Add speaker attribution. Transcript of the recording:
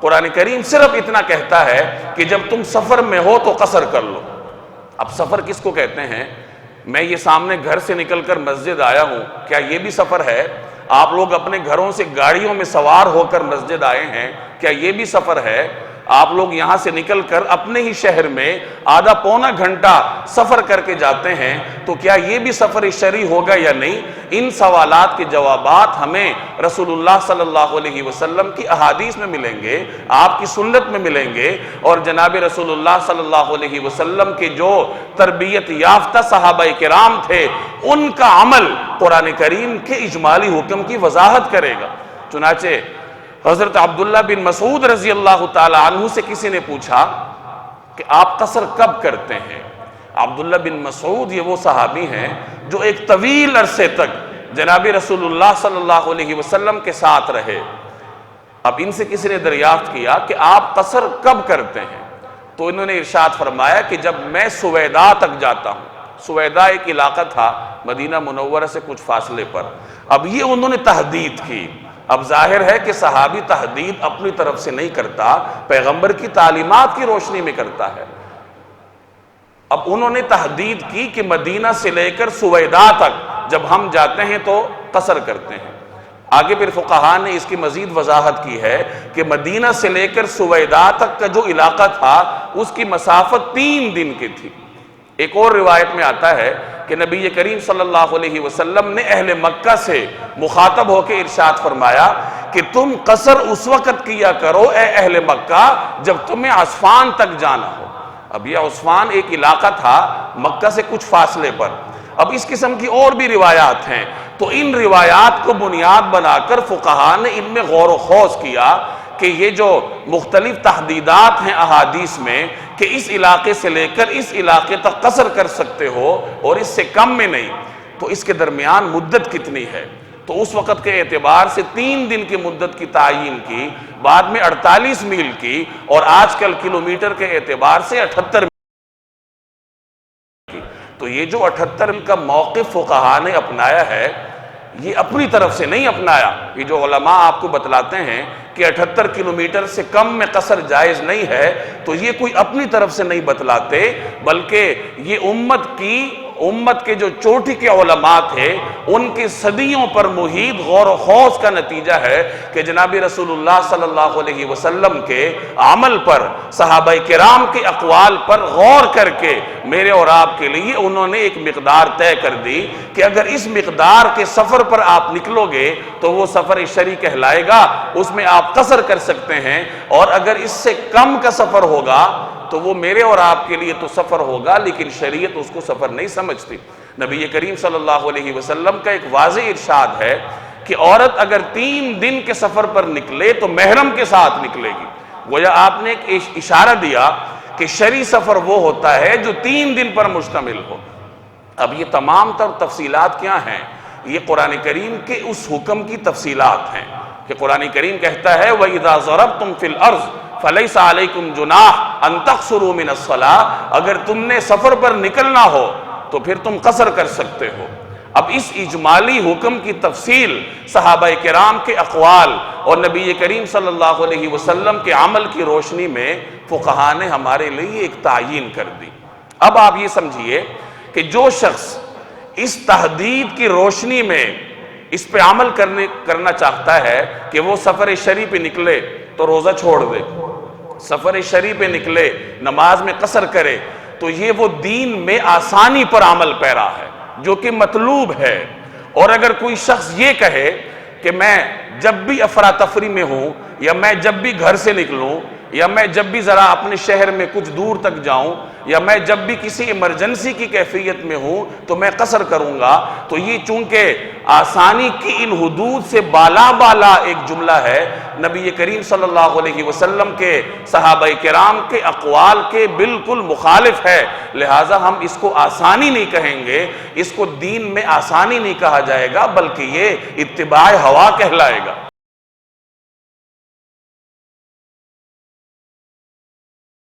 Speaker 1: قرآن کریم صرف اتنا کہتا ہے کہ جب تم سفر میں ہو تو قصر کر لو۔ اب سفر کس کو کہتے ہیں؟ میں یہ سامنے گھر سے نکل کر مسجد آیا ہوں، کیا یہ بھی سفر ہے؟ آپ لوگ اپنے گھروں سے گاڑیوں میں سوار ہو کر مسجد آئے ہیں، کیا یہ بھی سفر ہے؟ آپ لوگ یہاں سے نکل کر اپنے ہی شہر میں آدھا پونا گھنٹہ سفر کر کے جاتے ہیں، تو کیا یہ بھی سفر شرعی ہوگا یا نہیں؟ ان سوالات کے جوابات ہمیں رسول اللہ صلی اللہ علیہ وسلم کی احادیث میں ملیں گے، آپ کی سنت میں ملیں گے، اور جناب رسول اللہ صلی اللہ علیہ وسلم کے جو تربیت یافتہ صحابہ کرام تھے ان کا عمل قرآن کریم کے اجمالی حکم کی وضاحت کرے گا۔ چنانچہ حضرت عبداللہ بن مسعود رضی اللہ تعالی عنہ سے کسی نے پوچھا کہ آپ قصر کب کرتے ہیں؟ عبداللہ بن مسعود یہ وہ صحابی ہیں جو ایک طویل عرصے تک جناب رسول اللہ صلی اللہ علیہ وسلم کے ساتھ رہے۔ اب ان سے کسی نے دریافت کیا کہ آپ قصر کب کرتے ہیں؟ تو انہوں نے ارشاد فرمایا کہ جب میں سویداء تک جاتا ہوں۔ سویداء ایک علاقہ تھا مدینہ منورہ سے کچھ فاصلے پر۔ اب یہ انہوں نے تحدید کی۔ اب ظاہر ہے کہ صحابی تحدید اپنی طرف سے نہیں کرتا، پیغمبر کی تعلیمات کی روشنی میں کرتا ہے۔ اب انہوں نے تحدید کی کہ مدینہ سے لے کر سویداء تک جب ہم جاتے ہیں تو قصر کرتے ہیں۔ آگے پھر فقہاء نے اس کی مزید وضاحت کی ہے کہ مدینہ سے لے کر سویداء تک کا جو علاقہ تھا اس کی مسافت 3 دن کی تھی۔ ایک اور روایت میں آتا ہے کہ نبی کریم صلی اللہ علیہ وسلم نے اہل مکہ سے مخاطب ہو کے ارشاد فرمایا کہ تم قصر اس وقت کیا کرو اے اہل مکہ جب تمہیں عصفان تک جانا ہو۔ اب یہ عصفان ایک علاقہ تھا مکہ سے کچھ فاصلے پر۔ اب اس قسم کی اور بھی روایات ہیں، تو ان روایات کو بنیاد بنا کر فقہاء نے ان میں غور و خوض کیا کہ یہ جو مختلف تحدیدات ہیں احادیث میں کہ اس علاقے سے لے کر اس علاقے تک قصر کر سکتے ہو اور اس سے کم میں نہیں، تو اس کے درمیان مدت کتنی ہے؟ تو اس وقت کے اعتبار سے 3 دن کی مدت کی تعیین کی، بعد میں 48 میل کی، اور آج کل کلومیٹر کے اعتبار سے 78 میل کی۔ تو یہ جو 78 میل کا موقف فقہاء نے اپنایا ہے یہ اپنی طرف سے نہیں اپنایا۔ یہ جو علماء آپ کو بتلاتے ہیں کہ 78 کلومیٹر سے کم میں قصر جائز نہیں ہے، تو یہ کوئی اپنی طرف سے نہیں بتلاتے، بلکہ یہ امت کے جو چوٹی کے علماء تھے ان کے صدیوں پر محیط غور و خوض کا نتیجہ ہے کہ جناب رسول اللہ صلی اللہ علیہ وسلم کے عمل پر، صحابہ کرام کے اقوال پر غور کر کے میرے اور آپ کے لیے انہوں نے ایک مقدار طے کر دی کہ اگر اس مقدار کے سفر پر آپ نکلو گے تو وہ سفر شرعی کہلائے گا، اس میں آپ قصر کر سکتے ہیں، اور اگر اس سے کم کا سفر ہوگا تو وہ میرے اور آپ کے لیے تو سفر ہوگا لیکن شریعت اس کو سفر نہیں سمجھتی۔ نبی کریم صلی اللہ علیہ وسلم کا ایک واضح ارشاد ہے کہ عورت اگر 3 دن کے سفر پر نکلے تو محرم کے ساتھ نکلے گی۔ گویا آپ نے ایک اشارہ دیا کہ شرعی سفر وہ ہوتا ہے جو 3 دن پر مشتمل ہو۔ اب یہ تمام تر تفصیلات کیا ہیں؟ یہ قرآن کریم کے اس حکم کی تفصیلات ہیں کہ قرآن کریم کہتا ہے وَإِذَا ضَرَبْتُمْ فِي الْأَرْضِ فَلَيْسَ عَلَيْكُمْ جُنَاحٌ أَن تَقْصُرُوا مِنَ الصَّلَاةِ، اگر تم نے سفر پر نکلنا ہو تو پھر تم قصر کر سکتے ہو۔ اب اس اجمالی حکم کی تفصیل صحابہ کرام کے اقوال اور نبی کریم صلی اللہ علیہ وسلم کے عمل کی روشنی میں فقہاء نے ہمارے لیے ایک تعیین کر دی۔ اب آپ یہ سمجھیے کہ جو شخص اس تحدید کی روشنی میں اس پہ عمل کرنا چاہتا ہے کہ وہ سفر شرعی پہ نکلے تو روزہ چھوڑ دے، سفر شرعی پہ نکلے نماز میں قصر کرے، تو یہ وہ دین میں آسانی پر عمل پیرا ہے جو کہ مطلوب ہے۔ اور اگر کوئی شخص یہ کہے کہ میں جب بھی افراتفری میں ہوں، یا میں جب بھی گھر سے نکلوں، یا میں جب بھی ذرا اپنے شہر میں کچھ دور تک جاؤں، یا میں جب بھی کسی ایمرجنسی کی کیفیت میں ہوں تو میں قصر کروں گا، تو یہ چونکہ آسانی کی ان حدود سے بالا ایک جملہ ہے، نبی کریم صلی اللہ علیہ وسلم کے صحابہ کرام کے اقوال کے بالکل مخالف ہے، لہٰذا ہم اس کو آسانی نہیں کہیں گے، اس کو دین میں آسانی نہیں کہا جائے گا، بلکہ یہ اتباع ہوا کہلائے گا۔